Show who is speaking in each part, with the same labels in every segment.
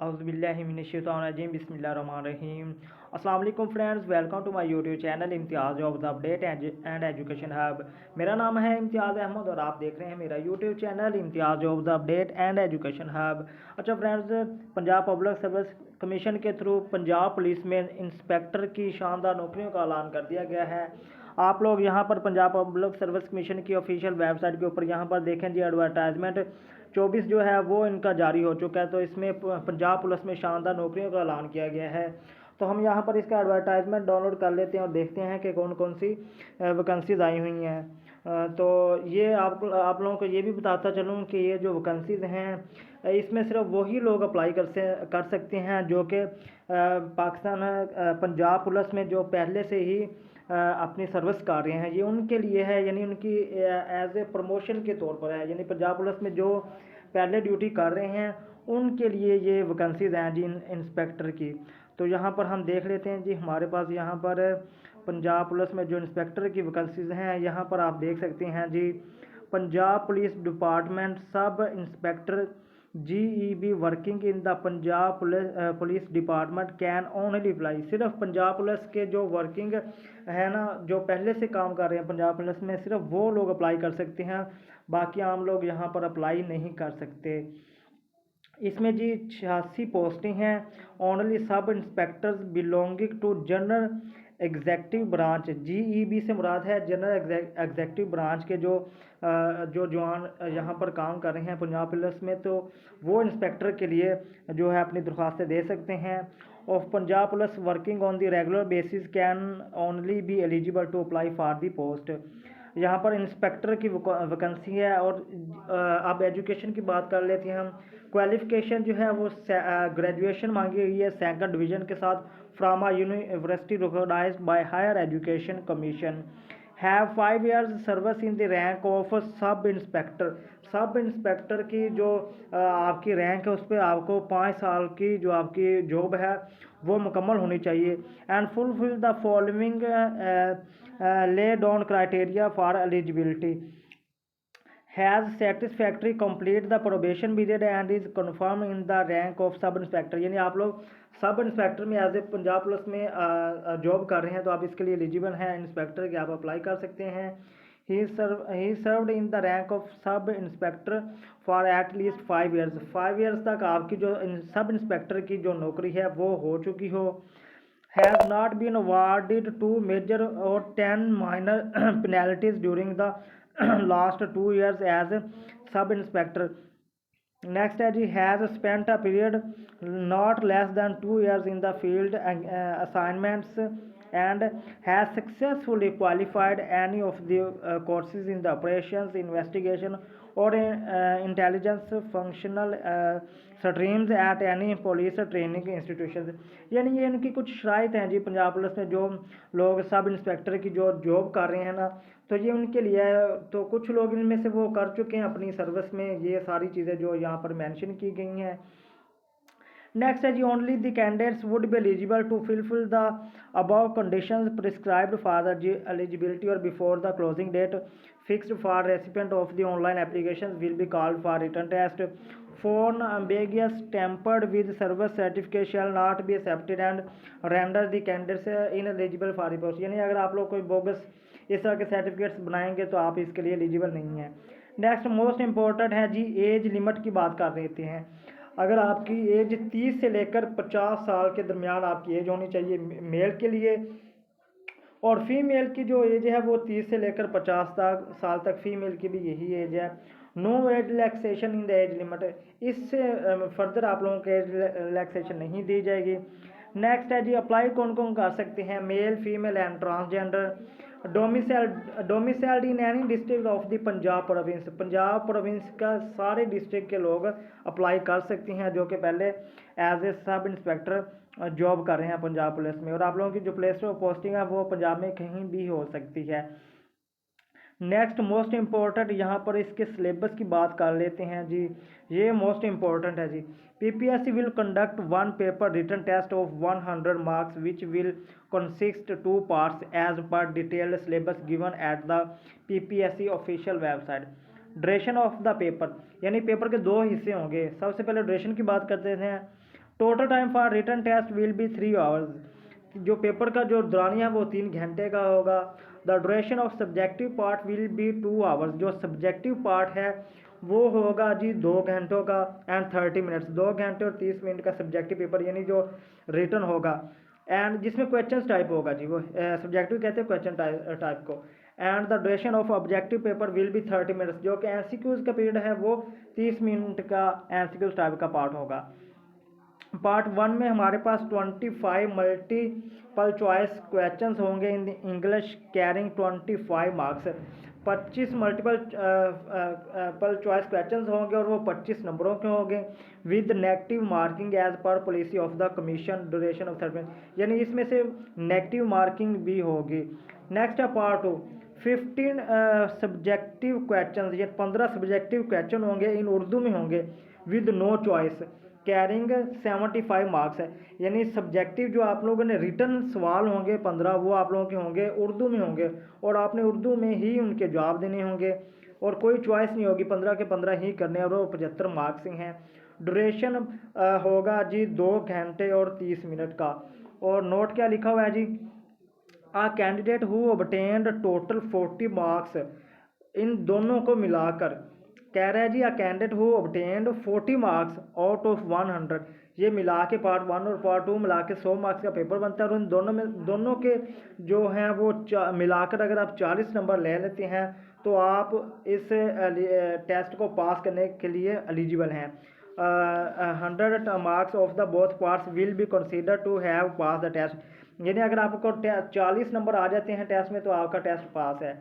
Speaker 1: औज़ुबिल्लाहिमिनश्शैतानिर्रजीम बिस्मिल्लाहिर्रहमानिर्रहीम। अस्सलाम वालेकुम friends, welcome to my YouTube channel Imtiaz job the update and education hub. मेरा नाम है इम्तियाज़ अहमद और आप देख रहे हैं मेरा YouTube channel Imtiaz job the update and education hub. अच्छा friends, Punjab public service commission के थ्रू पंजाब पुलिस में इंस्पेक्टर की शानदार नौकरियों का ऐलान कर दिया गया है। आप लोग यहाँ पर पंजाब पब्लिक सर्विस कमीशन की ऑफिशियल वेबसाइट के ऊपर यहाँ पर देखें जी, एडवर्टाइजमेंट 24 जो है वो इनका जारी हो चुका है। तो इसमें पंजाब पुलिस में शानदार नौकरियों का ऐलान किया गया है। तो हम यहाँ पर इसका एडवर्टाइजमेंट डाउनलोड कर लेते हैं और देखते हैं कि कौन कौन सी वैकेंसीज आई हुई हैं। तो ये आप लोगों को ये भी बताता चलूँ कि ये जो वैकेंसीज हैं इसमें सिर्फ वही लोग अप्लाई कर सकते हैं जो कि पाकिस्तान पंजाब पुलिस में जो पहले से ही अपनी सर्विस कर रहे हैं। ये उनके लिए है, यानी उनकी एज ए प्रमोशन के तौर पर है, यानी पंजाब पुलिस में जो पहले ड्यूटी कर रहे हैं उनके लिए ये वैकेंसीज हैं जी इंस्पेक्टर की। तो यहाँ पर हम देख लेते हैं जी, हमारे पास यहाँ पर पंजाब पुलिस में जो इंस्पेक्टर की वैकेंसीज हैं यहाँ पर आप देख सकते हैं जी। Punjab police department sub inspector GEB working in the Punjab police department can only apply. सिर्फ पंजाब पुलिस के जो वर्किंग है ना, जो पहले से काम कर रहे हैं पंजाब पुलिस में, सिर्फ वो लोग अप्लाई कर सकते हैं, बाकी आम लोग यहाँ पर अप्लाई नहीं कर सकते। इसमें जी 86 पोस्टें हैं। Only sub inspectors belonging to general executive branch. GEB से मुराद है जनरल एग्जेक्टिव ब्रांच के जो जवान यहाँ पर काम कर रहे हैं पंजाब पुलिस में, तो वो इंस्पेक्टर के लिए जो है अपनी दरख्वास्तें दे सकते हैं। Of Punjab police working on the regular basis can only be eligible to apply for the post. यहाँ पर इंस्पेक्टर की वैकेंसी है। और अब एजुकेशन की बात कर लेते हैं हम। क्वालिफ़िकेशन जो है वो ग्रेजुएशन मांगी गई है 2nd डिवीज़न के साथ from a university recognised by higher education commission. Have 5 years service in the rank of sub inspector. Sub inspector की जो आपकी रैंक है उस पर आपको 5 साल की जो आपकी जॉब है वो मुकम्मल होनी चाहिए। And fulfil the following lay down criteria for eligibility. Has satisfactory complete the probation period and is confirm in the rank of sub inspector. यानी आप लोग सब इंस्पेक्टर में एज ए पंजाब पुलिस में जॉब कर रहे हैं तो आप इसके लिए एलिजिबल हैं इंस्पेक्टर के, आप अप्लाई कर सकते हैं। ही served in the rank of sub inspector for at least 5 years। 5 years तक आपकी जो सब इंस्पेक्टर की जो नौकरी है वो हो चुकी हो। Has not been awarded 2 major और 10 minor penalties during the last 2 years as sub inspector. Next है जी, has spent a period not less than 2 years in the field assignments and has successfully qualified any of the courses in the operations investigation और intelligence functional streams at any police training institution. यानी ये इनकी कुछ शराइत हैं जी Punjab police में, जो लोग सब इंस्पेक्टर की जो जॉब कर रहे हैं ना, तो ये उनके लिए है। तो कुछ लोग इनमें से वो कर चुके हैं अपनी सर्विस में ये सारी चीज़ें जो यहाँ पर मेंशन की गई हैं। नेक्स्ट है जी, only the candidates would be eligible to fulfil the above conditions prescribed for the eligibility और before the closing date fixed for recipient of the online application will be called for written test. Phone ambiguous tampered with service certificate shall not be accepted and render the candidates ineligible for the post। यानी अगर आप लोग कोई bogus इस तरह के certificates बनाएंगे तो आप इसके लिए एलिजिबल नहीं हैं। नेक्स्ट मोस्ट इंपॉर्टेंट है जी, एज लिमिट की बात कर लेते हैं। अगर आपकी एज 30 से लेकर 50 साल के दरमियान आपकी एज होनी चाहिए मेल के लिए, और फीमेल की जो एज है वो 30 से लेकर 50 साल तक फीमेल की भी यही एज है। No age relaxation in the age limit. इससे फर्दर आप लोगों को एज रिलैक्सेशन नहीं दी जाएगी। नेक्स्ट है जी, अप्लाई कौन कौन कर सकते हैं, male female and transgender. Domiciled in any district of the Punjab province. Punjab province का सारे डिस्ट्रिक्ट के लोग अप्लाई कर सकते हैं जो कि पहले as a sub inspector job कर रहे हैं पंजाब पुलिस में। और आप लोगों की जो प्लेस ऑफ पोस्टिंग है वो पंजाब में कहीं भी हो सकती है। नेक्स्ट मोस्ट इम्पोर्टेंट, यहाँ पर इसके सिलेबस की बात कर लेते हैं जी, ये मोस्ट इम्पोर्टेंट है जी। PPSC will conduct 1 paper written test of 100 marks which will consist 2 parts as per detailed syllabus given at the PPSC official website. Duration of the paper, यानी पेपर के 2 हिस्से होंगे। सबसे पहले ड्यूरेशन की बात करते हैं। Total time for written test will be 3 hours. जो पेपर का जो दौरानिया है वो 3 घंटे का होगा। The duration of subjective part will be 2 hours. जो सब्जेक्टिव पार्ट है वो होगा जी 2 घंटों का एंड 30 मिनट्स। 2 घंटे और 30 मिनट का सब्जेक्टिव पेपर यानी जो रिटन होगा, एंड जिसमें क्वेश्चन टाइप होगा जी, वो सब्जेक्टिव कहते हैं क्वेश्चन टाइप को। And the duration of objective paper will be 30 minutes. जो कि एमसीक्यूज का पीरियड है वो 30 मिनट का एमसीक्यूज टाइप का पार्ट होगा। पार्ट 1 में हमारे पास 25 मल्टीपल चॉइस क्वेश्चंस होंगे in English carrying 25 marks. 25 multiple पल चॉइस क्वेश्चंस होंगे और वो 25 नंबरों के होंगे with negative marking as per policy of the commission duration of 30 minute, यानी इसमें से नेगेटिव मार्किंग भी होगी। नेक्स्ट है पार्ट 2, 15 सब्जेक्टिव क्वेश्चन, ये 15 सब्जेक्टिव क्वेश्चन होंगे इन उर्दू में होंगे with no choice carrying 75 marks है। यानी सब्जेक्टिव जो आप लोगों ने रिटर्न सवाल होंगे 15 वो आप लोगों के होंगे उर्दू में होंगे और आपने उर्दू में ही उनके जवाब देने होंगे और कोई चॉइस नहीं होगी, 15 के 15 ही करने और वो 75 मार्क्स हैं। ड्यूरेशन होगा जी 2 घंटे और 30 मिनट का। और नोट क्या लिखा हुआ है जी, a candidate who obtained total 40 marks, इन दोनों को मिलाकर कह रहा है जी, a candidate who obtained 40 marks out of 100, ये मिला के पार्ट 1 और पार्ट 2 मिला के 100 मार्क्स का पेपर बनता है और उन दोनों के जो हैं वो मिलाकर अगर आप 40 नंबर ले लेते हैं तो आप इस टेस्ट को पास करने के लिए एलिजिबल हैं। 100 marks of the both parts will be consider to have pass the test, यानी अगर आपको 40 नंबर आ जाते हैं टेस्ट में तो आपका टेस्ट पास है।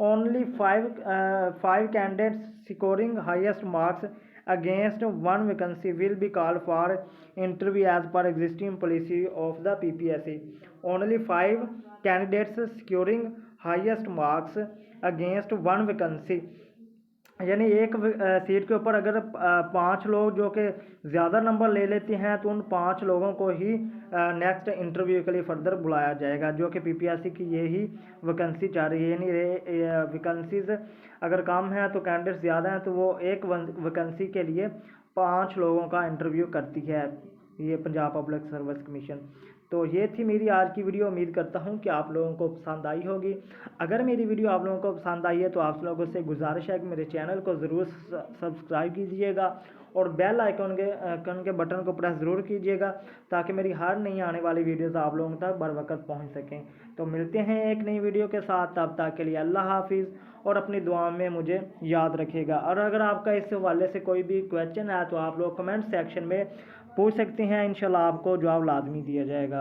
Speaker 1: Only 5 candidates scoring highest marks against 1 vacancy will be called for interview as per existing policy of the PPSC. Only 5 candidates scoring highest marks against 1 vacancy, यानी एक सीट के ऊपर अगर 5 लोग जो कि ज़्यादा नंबर ले लेते हैं तो उन 5 लोगों को ही नेक्स्ट इंटरव्यू के लिए फर्दर बुलाया जाएगा, जो कि पीपीएससी की यही वैकेंसी चाह रही है। यानी वैकेंसीज अगर कम है तो कैंडिडेट ज़्यादा हैं तो वो एक वैकेंसी के लिए 5 लोगों का इंटरव्यू करती है ये पंजाब पब्लिक सर्विस कमीशन। तो ये थी मेरी आज की वीडियो, उम्मीद करता हूँ कि आप लोगों को पसंद आई होगी। अगर मेरी वीडियो आप लोगों को पसंद आई है तो आप लोगों से गुजारिश है कि मेरे चैनल को ज़रूर सब्सक्राइब कीजिएगा और बेल आइकन के बटन को प्रेस ज़रूर कीजिएगा ताकि मेरी हर नई आने वाली वीडियोस आप लोगों तक बर वक्त पहुँच सकें। तो मिलते हैं एक नई वीडियो के साथ, तब तक के लिए अल्लाह हाफिज़ और अपनी दुआ में मुझे याद रखेगा। और अगर आपका इस हवाले से कोई भी क्वेश्चन है तो आप लोग कमेंट सेक्शन में पूछ सकते हैं, इंशाल्लाह आपको जवाब लाजमी दिया जाएगा।